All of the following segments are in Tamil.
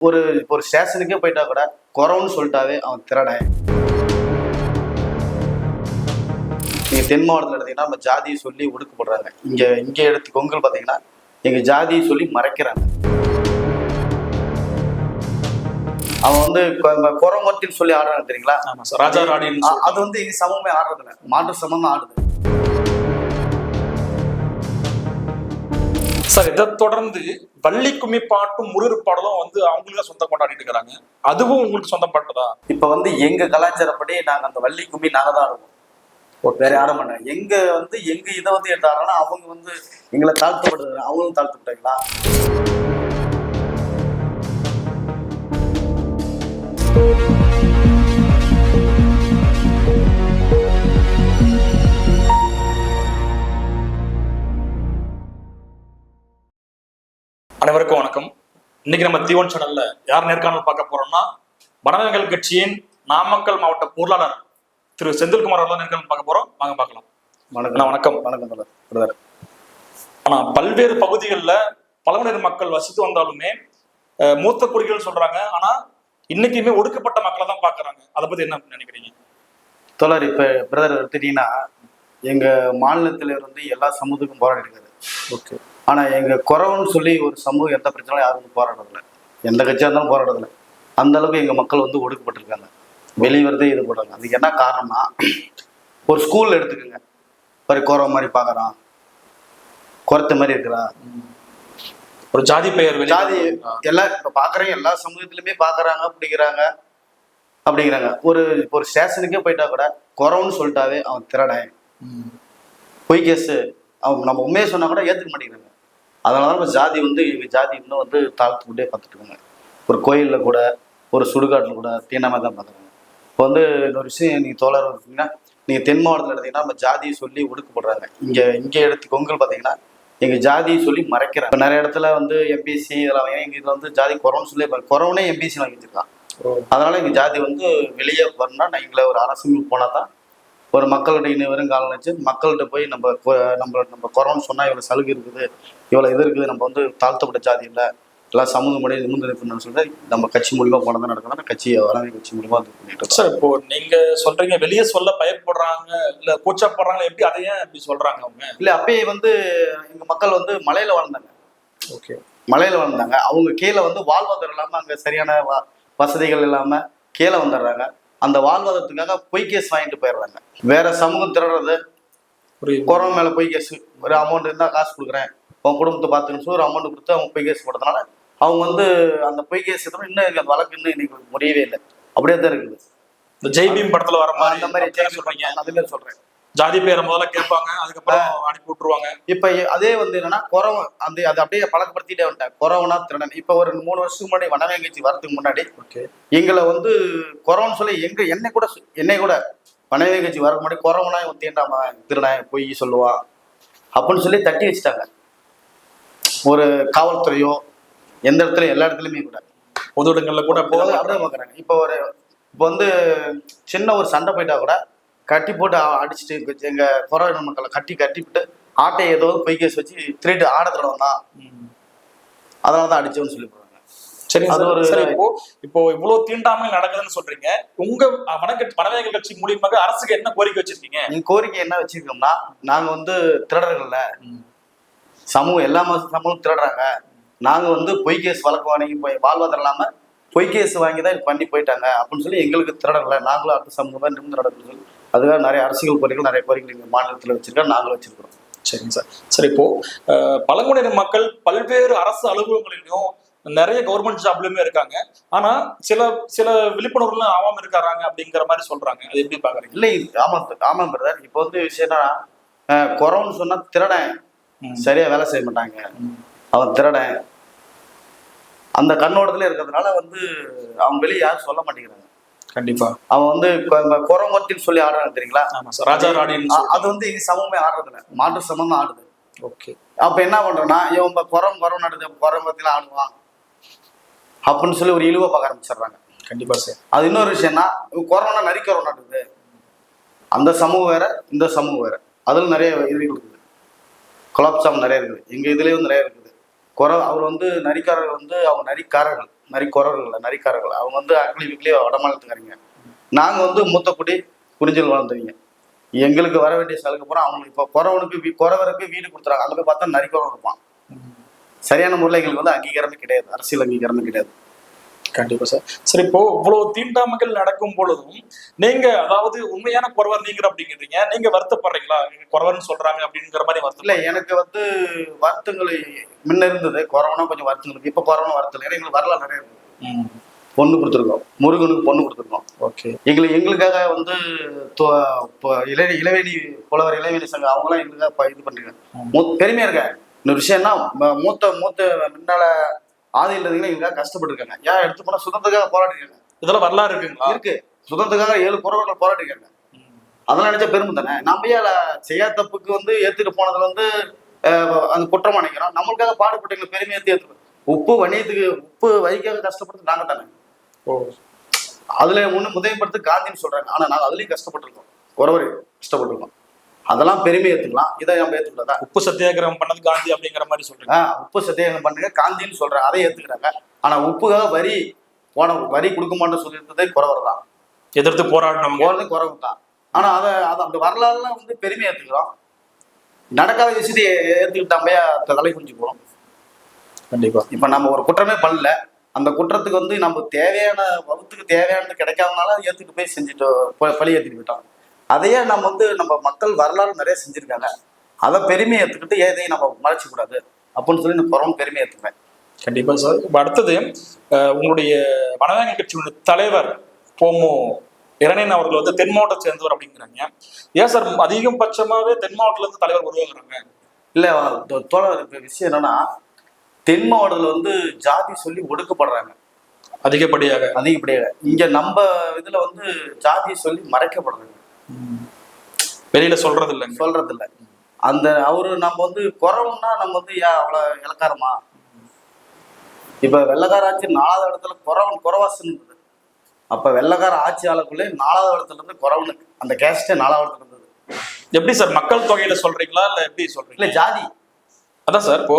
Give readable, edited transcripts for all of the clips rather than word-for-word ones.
ஒரு ஒரு ஸ்டேஷனுக்கே போயிட்டா கூட குறவன்னு சொல்லிட்டாவே அவன் திருடன். நீங்க தென் மாவட்டத்தில் எடுத்தீங்கன்னா நம்ம ஜாதியை சொல்லி ஒடுக்கப்படுறாங்க. இங்க எடுத்து கொங்கல் பார்த்தீங்கன்னா எங்க ஜாதியை சொல்லி மறைக்கிறாங்க. அவன் வந்து குறவர்த்தின்னு சொல்லி ஆடுறாங்க தெரியுங்களா? ராஜா ராணின்னு அது வந்து எங்க சமூகமே ஆடுறதில்ல, மாற்று சமம் தான் ஆடுது. சார், இதை தொடர்ந்து வள்ளி கும்மி பாட்டும் முருகர் பாடலும் வந்து அவங்களுக்கு சொந்தம் கொண்டாடிட்டு இருக்கிறாங்க. அதுவும் உங்களுக்கு சொந்தப்பட்டதா? இப்ப வந்து எங்க கலாச்சாரப்படி நாங்க அந்த வள்ளி கும்மி நாங்க தான் ஆடுவோம், வேற ஆட மாட்டாங்க. எங்க இதை வந்து எடுத்து ஆடுறோம்னா அவங்க வந்து எங்களை தாழ்த்தப்படுறாங்க, அவங்களும் தாழ்த்தப்பட்டாங்களா? அனைவருக்கும் வணக்கம். இன்னைக்கு நம்ம T1 சேனல்ல யார் நேர்காணல் பார்க்க போறோம்னா, வனவிலங்குகள் கட்சியின் நாமக்கல் மாவட்ட பொருளாளர் திரு செந்தில்குமார் அவர்கள் நேர்காணல் பார்க்க போறோம். வாங்க பார்க்கலாம். வணக்கம். வணக்கம். ஆனா பல்வேறு பகுதிகளில் பழங்குடியினர் மக்கள் வசித்து வந்தாலுமே மூத்த குடிகள் சொல்றாங்க, ஆனா இன்னைக்குமே ஒடுக்கப்பட்ட மக்களை தான் பாக்குறாங்க. அதை பத்தி என்ன நினைக்கிறீங்க? தோழர், இப்ப பிரதர் எடுத்துட்டீங்கன்னா எங்க மாநிலத்தில இருந்து எல்லா சமூகத்துக்கும் போராடி இருக்காரு. ஓகே. ஆனா எங்க குறவன்னு சொல்லி ஒரு சமூகம் எந்த பிரச்சனையும் யாரும் வந்து போராடுறதில்ல, எந்த கட்சியா இருந்தாலும் போராடுறதில்ல. அந்த அளவுக்கு எங்க மக்கள் வந்து ஒடுக்கப்பட்டிருக்காங்க, வெளிவரதே இது போடுறாங்க. அதுக்கு என்ன காரணம்னா, ஒரு ஸ்கூல்ல எடுத்துக்கோங்க, ஒரு குறவ மாதிரி பாக்குறான், குறைத்த மாதிரி இருக்கிறா, ஒரு ஜாதி பெயர் ஜாதி எல்லாம் இப்ப பாக்குறேன், எல்லா சமூகத்திலுமே பாக்குறாங்க, அப்படிங்கிறாங்க. ஒரு ஸ்டேஷனுக்கே போயிட்டா கூட குறவன்னு சொல்லிட்டாவே அவன் திருடன், பொய் கேஸ், அவங்க நம்ம உண்மையை சொன்னா கூட ஏத்துக்க மாட்டேங்கிறாங்க. அதனாலதான் நம்ம ஜாதி வந்து எங்க ஜாதி இன்னும் வந்து தாழ்த்துக்கிட்டே பார்த்துட்டு இருக்காங்க. ஒரு கோயில்ல கூட, ஒரு சுடுகாட்டில் கூட தீண்டாமை தான் பார்க்குறாங்க. இப்போ வந்து இன்னொரு விஷயம், நீங்க தோழர் பார்த்தீங்கன்னா நீங்க தென் மாவட்டத்தில் எடுத்தீங்கன்னா நம்ம ஜாதியை சொல்லி ஒடுக்கப்படுறாங்க. இங்க எடுத்து கொங்கல் பார்த்தீங்கன்னா எங்க ஜாதியை சொல்லி மறைக்கிறாங்க. இப்போ நிறைய இடத்துல வந்து எம்பிசி இதெல்லாம் எங்க இதுல வந்து ஜாதி குறவன்னு சொல்லி குறவனே எம்பிசி வாங்கி வச்சிருக்கான். அதனால எங்க ஜாதி வந்து வெளியே வரணும்னா நான் எங்களை ஒரு அரசுக்கு போனா தான் ஒரு மக்கள்கிட்ட இன்னும் வெறும் காலம் வச்சு மக்கள்கிட்ட போய் நம்ம குறவன்னு சொன்னா இவ்வளவு சலுகை இருக்குது, இவ்வளவு இது இருக்குது, நம்ம வந்து தாழ்த்தப்பட்ட ஜாதி இல்லை, எல்லாம் சமூக முறையை நிமிர்ந்து நிற்கணும்னு சொல்லிட்டு நம்ம கட்சி மூலியமா போனதான் நடக்கணும். கட்சி வளமை கட்சி மூலியமா அது பண்ணிட்டு. சார், இப்போ நீங்க சொல்றீங்க வெளியே சொல்ல பயப்படுறாங்க, இல்ல கூச்சப்படுறாங்க, எப்படி அதையே எப்படி சொல்றாங்க அவங்க? இல்ல, அப்பயே வந்து எங்க மக்கள் வந்து மலையில வாழ்ந்தாங்க. ஓகே. மலையில வாழ்ந்தாங்க. அவங்க கீழே வந்து வாழ்வாதாரம் இல்லாம, அங்க சரியான வசதிகள் இல்லாம கீழே வந்துடுறாங்க. அந்த வாழ்வாதாரத்துக்காக பொய் கேஸ் வாங்கிட்டு போயிடுறாங்க. வேற சமூகம் திரடுறது, குறவன் மேல பொய் கேஸ், ஒரு அமௌண்ட் இருந்தா காசு கொடுக்குறேன், உன் குடும்பத்தை பார்த்துன்னு சொல்லி ஒரு அமௌண்ட் கொடுத்து அவங்க பொய் கேஸ் போடுறதுனால அவங்க வந்து அந்த பொய் கேஸ் இன்னும் அந்த வழக்கு இன்னும் இன்னைக்கு முடியவே இல்லை, அப்படியே தான் இருக்குது. இந்த ஜெய்பீம் படத்துல வர மாதிரி அந்த மாதிரி சொல்றீங்க, அதுல சொல்றேன். ஜாதி பேரை முதல்ல கேட்பாங்க, அதுக்கப்புறம் அனுப்பி விட்டுருவாங்க. இப்ப அதே வந்து என்னன்னா குறவன் அது அப்படியே பழக்கப்படுத்திட்டே வந்துட்டேன், குறவனா திறன். இப்ப ஒரு 3 வருஷத்துக்கு முன்னாடி வனவேங்கச்சி வரதுக்கு முன்னாடி எங்களை வந்து குறவன் சொல்லி என்னை கூட வனவேங்கச்சி வரக்கு முன்னாடி குறவனா இவன் தீண்டாம திருடன், பொய் சொல்லுவான் அப்படின்னு சொல்லி தட்டி வச்சுட்டாங்க. ஒரு காவல்துறையோ எந்த இடத்துலயும், எல்லா இடத்துலயுமே கூட, பொது இடங்கள்ல கூட அப்படியே பாக்குறாங்க. இப்போ வந்து சின்ன ஒரு சண்டை போயிட்டா கூட கட்டி போட்டு அடிச்சுட்டு எங்க குறவ மக்களை கட்டிவிட்டு ஆட்டை ஏதோ பொய் கேஸ் வச்சு திருட்டு ஆட தடவைனா அதனாலதான் அடிச்சோன்னு சொல்லி போறாங்க. சரி, அது ஒரு இப்போ இவ்வளவு தீண்டாமை நடக்குதுன்னு சொல்றீங்க. உங்க வனவிலங்குகள் கட்சி மூலியமாக அரசுக்கு என்ன கோரிக்கை வச்சிருக்கீங்க? நீங்க கோரிக்கை என்ன வச்சிருக்கோம்னா, நாங்க வந்து திருடர்கள்ல சமூகம், எல்லா சமூகம் திருடுறாங்க, நாங்க வந்து பொய் கேஸ் வழக்கு வாங்கி வாழ்வாதாரம் இல்லாம பொய் கேஸ் வாங்கி தான் பண்ணி போயிட்டாங்க அப்படின்னு சொல்லி எங்களுக்கு திருடர்கள நாங்களும் அடுத்த சமூகம் தான் நிமிர்ந்து நடக்குன்னு சொல்லி அதுக்காக நிறைய அரசியல் கோரிக்கைகள், நிறைய கோரிக்கைகள் எங்கள் மாநிலத்தில் வச்சிருக்கோம், நாங்களும் வச்சிருக்கிறோம். சரிங்க சார். சரி, இப்போ பழங்குடியினர் மக்கள் பல்வேறு அரசு அலுவலகங்களிலும் நிறைய கவர்மெண்ட் ஜாப்லயுமே இருக்காங்க, ஆனா சில விழிப்புணர்வுல ஆகாம இருக்காங்க அப்படிங்கிற மாதிரி சொல்றாங்க. அது எப்படி பாக்குறீங்க? இல்லை, ஆமா பிரதர். இப்போ வந்து விஷயம்னா, குறவன்னு சொன்னா திருடன், சரியா வேலை செய்ய மாட்டாங்க, அவன் திருடன் அந்த கண்ணோட்டத்துல இருக்கிறதுனால வந்து அவங்க வெளியே யாரும் சொல்ல மாட்டேங்கிறாங்க. கண்டிப்பா. அவன் வந்து குறவர்த்தின்னு சொல்லி ஆடுறாங்க தெரியுங்களா? ராஜா ராணின்னு. அது வந்து எங்க சமூகமே ஆடுறதில்ல, மாற்று சமம் தான் ஆடுது. ஓகே. அப்ப என்ன பண்றோம்னா, இவன் குறவன் நடந்து குறவர்த்தில ஆடுவான் அப்படின்னு சொல்லி ஒரு இழிவா பார்க்க ஆரம்பிச்சிடுறாங்க. கண்டிப்பா சார். அது இன்னொரு விஷயம்னா, குறவனா நரிக்குறவன் நடக்குது, அந்த சமூகம் வேற இந்த சமூகம் வேற, அதுல நிறைய இதுகள் இருக்குது, குலாப்சாம் நிறைய இருக்குது, எங்க இதுலயும் நிறைய இருக்குது. அவர் வந்து நரிக்காரர்கள் வந்து அவங்க நரிக்காரர்கள் அவங்க வந்து அக்களி விக்களி வடமாநிலத்துக்காரங்க. நாங்கள் வந்து மூத்தக்குடி குறிஞ்சல் வாழ்ந்தவங்க. எங்களுக்கு வர வேண்டிய சலுகை பூரா அவங்களுக்கு இப்போ குறவருக்கு வீடு கொடுத்துறாங்க. அங்கே போய் பார்த்தா நரிக்குறவன் இருப்பான். சரியான முறையில் எங்களுக்கு வந்து அங்கீகாரமே கிடையாது, அரசியல் அங்கீகாரமே கிடையாது. கண்டிப்பா சார். சரி, இப்போ இவ்வளவு தீண்டாமைகள் நடக்கும் பொழுதும் நீங்க அதாவது உண்மையான குறவர் நீங்க அப்படிங்கிறீங்க, நீங்க வருத்தப்படுறீங்களா? குறவர்னு சொல்றாங்க அப்படிங்கிற மாதிரி வருத்தம் இல்லை. எனக்கு வந்து வருத்தங்கள் முன்ன இருந்தது. கொரோனா கொஞ்சம் வருத்தங்களுக்கு. இப்போ கொரோனா வருத்தம். ஏன்னா எங்களுக்கு வரலாம் நிறைய இருக்கு. பொண்ணு கொடுத்துருக்கோம், முருகனுக்கு பொண்ணு கொடுத்துருக்கோம். ஓகே. எங்களுக்காக வந்து இளவேணி புலவர் இளவேணி சங்கம் அவங்களாம் எங்களுக்காக இது பண்ணிருக்காங்க. பெருமையா இருக்காங்க. இன்னொரு விஷயம்னா மூத்த முன்னால ஆதியில் இருந்தீங்கன்னா எங்களுக்காக கஷ்டப்பட்டுருக்காங்க. ஏன் எடுத்து போனா சுதந்திரத்துக்காக போராடிருக்காங்க. இதெல்லாம் வரலாறு இருக்குங்களா? இருக்கு. சுதந்திரத்துக்காக 7 குறவர்கள் போராடிருக்காங்க. அதெல்லாம் நினைச்சா பெருமை தானே. நம்ம செய்யாத தப்புக்கு வந்து ஏத்துட்டு போனதுல வந்து அந்த குற்றமா நினைக்கிறோம். நம்மளுக்காக பாடுபட்டு பெருமை ஏற்று உப்பு வரிக்காக கஷ்டப்பட்டு நாங்க தானே. அதுல முதன்மைப்படுத்த காந்தின்னு சொல்றாங்க. ஆனா நாங்க அதுலயும் கஷ்டப்பட்டிருக்கோம். குறவர் கஷ்டப்பட்டிருக்கோம். அதெல்லாம் பெருமை ஏத்துக்கலாம். இதை நம்ம ஏத்துக்கூடாதா? உப்பு சத்தியாகிரகம் பண்ணது காந்தி அப்படிங்கிற மாதிரி சொல்றீங்க. உப்பு சத்தியாகிரகம் பண்ணுங்க காந்தின்னு சொல்றாங்க, அதை ஏத்துக்கிறாங்க. ஆனா உப்புக்காக வரி கொடுக்க மாட்டேன்னு சொல்லியிருந்ததே குறவர் தான். எதிர்த்து போராடணும் குறவு தான். ஆனா அதை அந்த வரலாறுலாம் வந்து பெருமை ஏத்துக்கிறோம். நடக்காத விஷயத்தை ஏத்துக்கிட்டாமே தலை குஞ்சு போறோம். கண்டிப்பா. இப்ப நம்ம ஒரு குற்றமே பண்ணல, அந்த குற்றத்துக்கு வந்து நம்ம வகுத்துக்கு தேவையானது கிடைக்காதனால ஏத்துட்டு போய் செஞ்சுட்டு பழி ஏற்றிட்டு போயிட்டோம். அதையே நம்ம வந்து நம்ம மக்கள் வரலாறு நிறைய செஞ்சிருக்காங்க. அதை பெருமையை ஏற்றுக்கிட்டு எதையும் நம்ம மறைச்சு கூடாது அப்படின்னு சொல்லி நான் குறவும் பெருமையை ஏற்றுப்பேன். கண்டிப்பா சார். இப்போ அடுத்தது உங்களுடைய வனவேங்க கட்சியுடைய தலைவர் போமோ இரணேன் அவர்கள் வந்து தென் மாவட்டத்தை சேர்ந்தவர் அப்படிங்கிறாங்க. ஏன் சார் அதிகபட்சமாவே தென் மாவட்டத்துல இருந்து தலைவர் உருவாக்குறாங்க? இல்ல தோழர், விஷயம் என்னன்னா தென் மாவட்டத்துல வந்து ஜாதி சொல்லி ஒடுக்கப்படுறாங்க அதிகப்படியாக. இங்க நம்ம இதுல வந்து ஜாதி சொல்லி மறைக்கப்படுறாங்க. வெளியில சொல்றது இல்ல. அந்த அவரு நம்ம வந்து குறவுன்னா நம்ம வந்து அவ்வளவு இலக்காரமா? இப்ப வெள்ளக்கார ஆட்சி 4வது இடத்துல குறவாசன் இருந்தது. அப்ப வெள்ளக்கார ஆட்சியாளருக்குள்ளே 4வது இடத்துல இருந்து குறவனுக்கு அந்த கேஸ்டே 4வது இடத்துல இருந்தது. எப்படி சார், மக்கள் தொகையில சொல்றீங்களா இல்ல எப்படி சொல்றீங்க? இல்ல ஜாதி. அதான் சார், இப்போ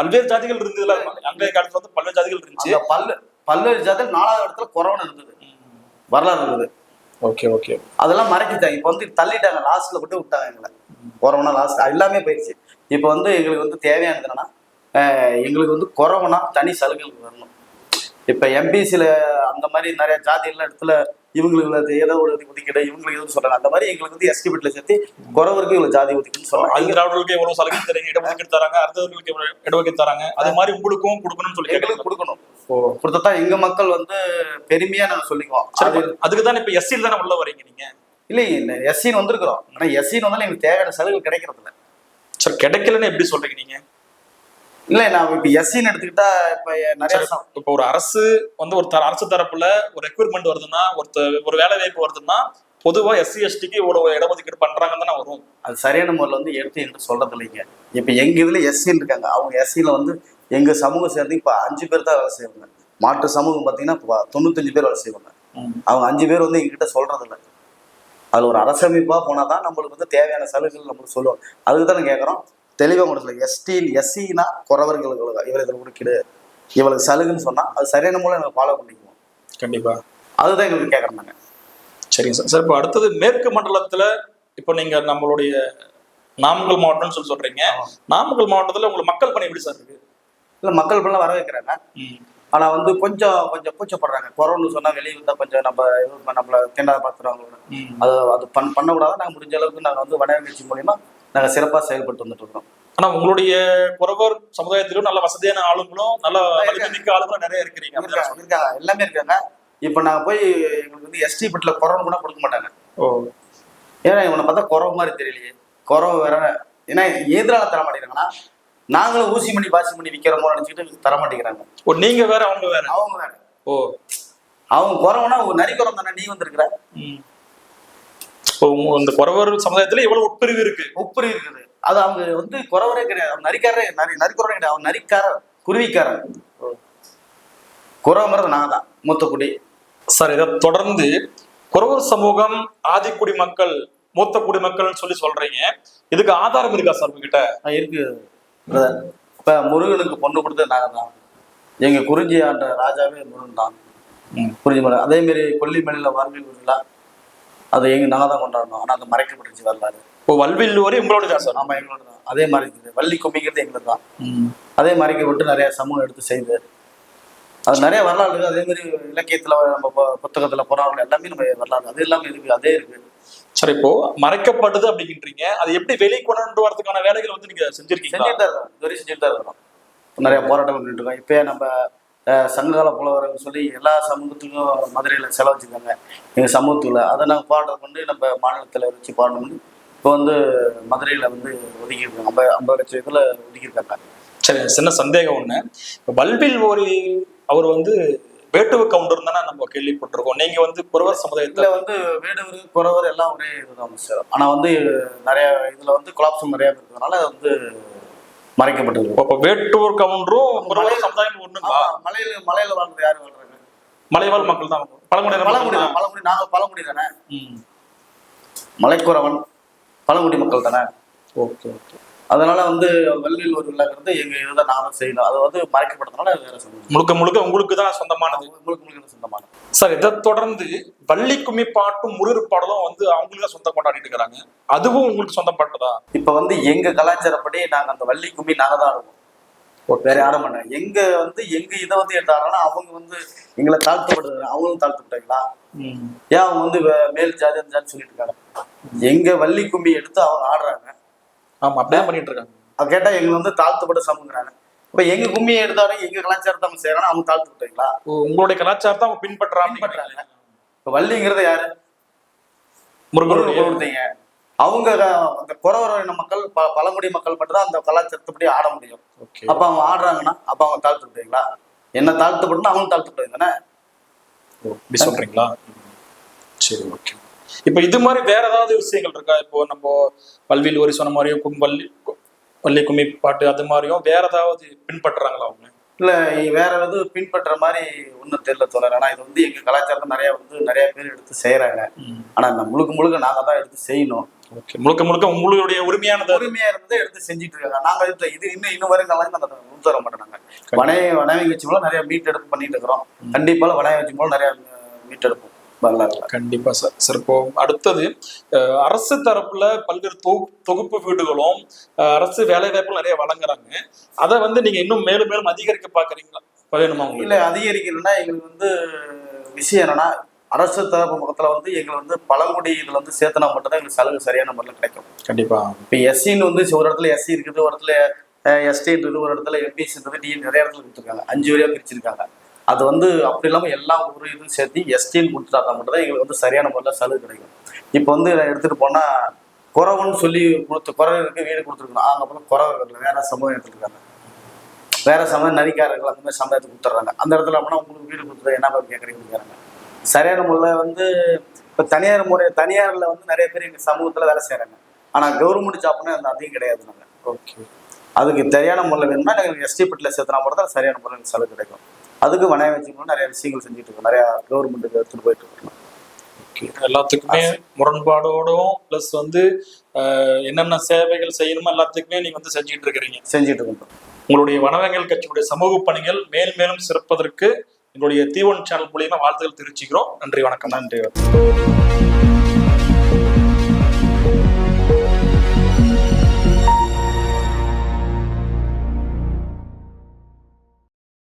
பல்வேறு ஜாதிகள் இருந்ததுல, அன்றைய காலத்துல வந்து பல்வேறு ஜாதிகள் இருந்துச்சு. பல்வேறு ஜாதிகள் 4வது இடத்துல குறவன் இருந்தது, வரலாறு இருந்தது. Okay okay. அதெல்லாம் மறைக்கிட்டாங்க. இப்ப வந்து தள்ளிட்டாங்க, லாஸ்ட்ல விட்டு விட்டாங்க எங்களை. கொரோனா லாஸ்ட் எல்லாமே போயிடுச்சு. இப்ப வந்து எங்களுக்கு வந்து தேவையானது என்னன்னா, எங்களுக்கு வந்து கொரோனா தனி சலுகைகள் வரணும். இப்ப எம்பிசில அந்த மாதிரி நிறைய ஜாதி எல்லாம் இடத்துல இவங்களுக்கு ஏதோ ஒரு ஒதுக்கீடு, இவங்களுக்கு எதுவும் சொல்றாங்க. அந்த மாதிரி எங்களுக்கு வந்து எஸ்டி பிட்ல சேர்த்து குறவருக்கு இவ்வளவு ஜாதி ஒதுக்கீடுன்னு சொல்றாங்க. ஆந்திராவர்களுக்கு எவ்வளவு சலுகை தரீங்க, இடஒதுக்கீடு தராங்க, அடுத்தவர்களுக்கு இடஒதுக்கீடு தராங்க. அது மாதிரி உங்களுக்கும் கொடுக்கணும்னு சொல்லி எங்களுக்கு கொடுக்கணும். கொடுத்தா எங்க மக்கள் வந்து பெருமையா நாங்க சொல்லிக்குவோம். அதுக்கு தான் இப்ப எஸ்சியில் தானே உள்ள வரீங்க நீங்க? இல்ல எஸ்சின்னு வந்திருக்கிறோம். ஆனா எஸ்சின்னு வந்தாலும் எங்களுக்கு தேவையான சலுகை கிடைக்கிறது இல்லை. சார் கிடைக்கலன்னு எப்படி சொல்றீங்க நீங்க? இல்ல நான் இப்ப எஸ்சின்னு எடுத்துக்கிட்டா இப்ப நிறைய இப்ப ஒரு அரசு வந்து அரசு தரப்புல ஒரு ரெக்ரூட்மெண்ட் வருதுன்னா, ஒரு வேலை வாய்ப்பு வருதுன்னா பொதுவா எஸ்சி எஸ்டிக்கு இவ்வளவு இடஒதுக்கீடு பண்றாங்கன்னு தானே வரும். அது சரியான முறையில் வந்து எடுத்து சொல்றது இல்லைங்க. இப்ப எங்க இதுல எஸ்சின்னு இருக்காங்க. அவங்க எஸ்சியில வந்து எங்க சமூகம் சேர்ந்து இப்ப 5 பேர் தான் வேலை செய்வாங்க. மாற்று சமூகம் பாத்தீங்கன்னா 95 பேர் வேலை செய்வாங்க. அவங்க 5 பேர் வந்து எங்ககிட்ட சொல்றது இல்லை. அதுல ஒரு அரசமைப்பா போனாதான் நம்மளுக்கு வந்து தேவையான சலுகைகள் நம்மளுக்கு சொல்லுவோம். அதுக்கு தான் கேட்கறோம். தெளிவாக கொடுத்துல எஸ்சினா குறவர்களுக்கு இவர்களுக்கு ஒதுக்கீடு, இவளுக்கு சலுகைன்னு சொன்னா அது சரியான மூலம் எங்களுக்கு ஃபாலோ பண்ணிக்குவோம். கண்டிப்பா. அதுதான் எங்களுக்கு கேட்கறாங்க. சரிங்க சார். சார் இப்போ அடுத்தது மேற்கு மண்டலத்துல இப்போ நீங்க நம்மளுடைய நாமக்கல் மாவட்டம்னு சொல்றீங்க. நாமக்கல் மாவட்டத்துல உங்களுக்கு மக்கள் பணி எப்படி சார் இருக்கு? இல்ல மக்கள் பணிலாம் வர வைக்கிறாங்க. ஆனா வந்து கொஞ்சம் கூச்சப்படுறாங்க. கொரோனா சொன்னா வெளியே வந்தா கொஞ்சம் நம்மள தீண்டாத பார்த்துருவாங்க. அது பண்ணக்கூடாது. நாங்கள் முடிஞ்ச அளவுக்கு நாங்கள் வந்து வடக்கு கட்சி மூலியமா நாங்க சிறப்பாக செயல்பட்டு வந்துட்டு இருக்கோம். ஆனா உங்களுடைய குறவர் சமுதாயத்திலும் நல்ல வசதியான ஆளுங்களும் நல்ல மிக்க ஆளுங்களும் நிறைய இருக்காங்க. எல்லாமே இருக்காங்க. இப்ப நாங்க போய் எங்களுக்கு வந்து எஸ்டி பட்ல குறவு கூட கொடுக்க மாட்டாங்க. ஏன்னா இவனை பார்த்தா குறவு மாதிரி தெரியலையே, குறவு வேற. ஏன்னா எதிரால தர மாட்டேங்கிறாங்கன்னா நாங்களும் ஊசி பண்ணி பாசி பண்ணி விற்கிறோமோ நினைச்சுக்கிட்டு தர மாட்டேங்கிறாங்க. நீங்க வேற அவங்க வேற. அவங்க குறவுனா ஒரு நரிக்குறம் தானே நீ வந்திருக்கிற. இந்த குறவர் சமுதாயத்துல எவ்வளவு உட்பிரிவு இருக்குது. அது அவங்க வந்து குறவரே கிடையாது. அவங்க நரிக்குறவரே கிடையாது. அவங்க நரிக்காரர், குருவிக்காரர். குறவுங்கிறது நான் தான் மூத்தக்குடி. சார் இதை தொடர்ந்து குறவர் சமூகம் ஆதிக்குடி மக்கள் மூத்த குடிமக்கள் சொல்றீங்க. இதுக்கு ஆதாரம் இருக்கா சார் உங்ககிட்ட? இருக்கு. இப்போ முருகனுக்கு பொண்ணு கொடுத்தது நாங்கள் தான். எங்கள் குறிஞ்சி ஆண்ட ராஜாவே முருகன் தான். குறிஞ்சி மலை அதேமாரி கொல்லிமலையில் வால்வில் விழா அது நாங்கள் தான் கொண்டாடணும். ஆனால் அது மறைக்கப்பட்டுச்சு வரலாறு. இப்போ வல்வில் வரை உங்களோட தான் சார்? ஆமாம், எங்களோட தான். அதே மாதிரி இருக்குது. வள்ளி கும்மிங்கிறது எங்களுக்கு தான். அதே மறைக்கப்பட்டு நிறைய சமூகம் எடுத்து செய்து அது நிறைய வரலாறு இருக்குது. அதேமாதிரி இலக்கியத்தில் நம்ம புத்தகத்தில் புறாவில் எல்லாமே நம்ம வரலாறு அது எல்லாமே இருக்குது. அதே இருக்குது. சரி, இப்போ மறைக்கப்படுது அப்படின்றீங்க, அது எப்படி வெளியே கொண்டு வரதுக்கான வேலைகள் வந்து நீங்க செஞ்சிருக்கீங்க? செஞ்சுட்டு தான் இருக்கோம். இதுவரை செஞ்சுட்டு தான் இருக்கோம். நிறைய போராட்டங்கள் பண்ணிட்டு இருக்கோம். இப்போ நம்ம சங்ககால புலவர்கள் சொல்லி எல்லா சமூகத்துக்கும் மதுரையில் செலவு வச்சுருக்காங்க எங்கள் சமூகத்தில். அதை நாங்கள் போராட்டம் பண்ணி நம்ம மாநிலத்தில் வச்சு போராட்டம் பண்ணி இப்போ வந்து மதுரையில் வந்து ஒதுக்கியிருக்காங்க. 50 லட்சம் இதில் ஒதுக்கியிருக்காங்க. சரி, சின்ன சந்தேகம் ஒண்ணு. இப்போ வல்வில் ஒரு அவர் வந்து வேட்டுவ கவுண்டர் தானே நம்ம கேள்விப்பட்டிருக்கோம். நீங்க வந்து குறவர் சமுதாயத்துல வந்து வேடுவர் குறவர் எல்லாம் ஒரே இதுதான் சார். ஆனா வந்து நிறைய இதுல வந்து கொலாப்சம் நிறைய இருக்கிறதுனால வந்து மறைக்கப்பட்டது. இப்போ வேட்டுவர் கவுண்டரும் குறவர் சமுதாயம் ஒண்ணுங்களா? மலையில வாழ்றது யாரு வாழ்றாங்க? மலைவாழ் மக்கள் தான். பழங்குடி நாங்க பழங்குடி தானே. மலைக்குறவன் பழங்குடி மக்கள் தானே. Okay okay. அதனால வந்து வல்வில் ஒரு விழாங்கிறது எங்க இதுதான் நானும் செய்யணும். அது வந்து மறைக்கப்பட்டதுனால வேற சொல்லுங்க. முழுக்க முழுக்க உங்களுக்கு தான் சொந்தமானது. முழுக்க சொந்தமானது சார். இதை தொடர்ந்து வள்ளி கும்மி பாட்டும் முருகர் பாடலும் வந்து அவங்களுக்கு தான் சொந்தம் கொண்டாடிட்டு இருக்கிறாங்க. அதுவும் உங்களுக்கு சொந்தப்பட்டதா? இப்ப வந்து எங்க கலாச்சாரப்படி நாங்க அந்த வள்ளி கும்மி நாங்க தான் ஆடுவோம். வேற ஆட மாட்டாங்க. எங்க வந்து எங்க இதை வந்து எடுத்து ஆடுறோம்னா அவங்க வந்து எங்களை தாழ்த்தப்படுது. அவங்களும் தாழ்த்தப்பட்டாங்களா? ஏன் அவங்க வந்து மேல் ஜாதி அந்த ஜாதி சொல்லிட்டு இருக்காங்க. எங்க வள்ளி கும்மி எடுத்து அவங்க ஆடுறாங்க. ஆமா, அப்படியே பண்ணிட்டு இருக்காங்க. அது கேட்டா எங்களை வந்து தாழ்த்தப்பட்ட சமூகறாங்க. இப்ப எங்க கும்மியை எடுத்தாலும் எங்க கலாச்சாரத்தை அவங்க செய்யறாங்க. அவங்க தாழ்த்தப்பட்டீங்களா? உங்களுடைய கலாச்சாரத்தை அவங்க பின்பற்றாங்க. இப்ப வள்ளிங்கிறது யாரு? முருகனுடைய. அவங்க அந்த குறவர் மக்கள் பழங்குடி மக்கள் மட்டும்தான் அந்த கலாச்சாரத்தைப்படி ஆட முடியும். அப்ப அவங்க ஆடுறாங்கன்னா அப்ப அவங்க தாழ்த்தப்பட்டீங்களா? என்ன தாழ்த்தப்பட்டுனா அவங்க தாழ்த்தப்பட்டது தானே. சொல்றீங்களா? சரி, ஓகே. இப்ப இது மாதிரி வேற ஏதாவது விஷயங்கள் இருக்கா? இப்போ நம்ம வல்வில் ஒரு சொன்ன மாதிரியும் வள்ளி கும்மி பாட்டு அது மாதிரியும் வேற ஏதாவது பின்பற்றுறாங்களா அவங்க? இல்ல, வேற எது பின்பற்ற மாதிரி ஒன்றும் தெரியல தோழர். ஆனா இது வந்து எங்க கலாச்சாரத்தை நிறைய பேர் எடுத்து செய்யறாங்க. ஆனா இந்த முழுக்க நாங்க தான் எடுத்து செய்யணும். முழுக்க உங்களுடைய உரிமையா இருந்ததை எடுத்து செஞ்சுட்டு இருக்காங்க. நாங்க இது இன்னும் வருங்காலம் நாங்க உத்தர மாட்டோம். நாங்க வனவி வச்சு போல நிறைய மீட்டெடுப்பு பண்ணிட்டு இருக்கிறோம். கண்டிப்பா வனவி வச்சு போல நிறைய மீட்டெடுப்போம். கண்டிப்பா சார். சார், இப்போ அடுத்தது அரசு தரப்புல பல்வேறு தொகுப்பு வீடுகளும் அரசு வேலை வாய்ப்புகள் நிறைய வழங்குறாங்க. அதை வந்து நீங்க இன்னும் மேலும் மேலும் அதிகரிக்க பாக்குறீங்களா? வேணுமா? இல்ல, அதிகரிக்கணும்னா எங்களுக்கு வந்து விஷயம் என்னன்னா அரசு தரப்பு பக்கத்துல வந்து எங்களை வந்து பழங்குடி இதுல வந்து சேர்த்தனா மட்டும்தான் எங்களுக்கு சலுகை சரியான முறையில் கிடைக்கும். கண்டிப்பா. இப்ப எஸ்சின்னு வந்து ஒரு இடத்துல எஸ்சி இருக்குது, ஒரு இடத்துல எஸ்டின்றது, ஒரு இடத்துல எம்பிசின்றது, டிஎன் நிறைய இடத்துல கொடுத்துருக்காங்க. 5 வரையா பிரிச்சிருக்காங்க. அது வந்து அப்படி இல்லாமல் எல்லா ஒரு இதுவும் சேர்த்து எஸ்டின்னு கொடுத்துட்டாங்க மட்டும் தான் எங்களுக்கு வந்து சரியான முறையில் சலுகை கிடைக்கும். இப்போ வந்து எடுத்துகிட்டு போனால் குறவன்னு சொல்லி குறவருக்கு வீடு கொடுத்துருக்கணும். அவங்க அப்புறம் குறவர்கள் வேற சமூகம் எடுத்துருக்காங்க. வேற சமயம் நரிக்காரர்கள் அந்த மாதிரி சமயத்தை கொடுத்துட்றாங்க. அந்த இடத்துல அப்படின்னா உங்களுக்கு வீடு கொடுத்துட்டு என்ன மாதிரி கேட்குறீங்கன்னு கேட்குறாங்க. சரியான முறையில் வந்து இப்போ தனியாரில் வந்து நிறைய பேர் எங்கள் சமூகத்தில் வேலை செய்கிறாங்க. ஆனால் கவர்மெண்ட் ஜாப்னு அந்த அதிகம் கிடையாது. நாங்கள் ஓகே, அதுக்கு சரியான முறையில் வேணும்னா நாங்கள் எஸ்டி பட்டியில் சேர்த்துனா மட்டும் தான் சரியான முறையில் சலுகை கிடைக்கும். அதுக்கு வனைய வச்சுக்கணும் நிறைய விஷயங்கள் செஞ்சுட்டு இருக்கோம். நிறைய கவர்மெண்ட்டுக்கு எடுத்துட்டு போயிட்டு இருக்கோம். எல்லாத்துக்குமே முரண்பாடோடும் பிளஸ் வந்து என்னென்ன சேவைகள் செய்யணுமோ எல்லாத்துக்குமே நீங்க வந்து செஞ்சுட்டு இருக்கோம். உங்களுடைய வனவங்கள் கட்சியுடைய சமூக பணிகள் மேலும் சிறப்பதற்கு எங்களுடைய T1 சேனல் மூலியமா வாழ்த்துக்கள் தெரிவிச்சுக்கிறோம். நன்றி, வணக்கம். நன்றி.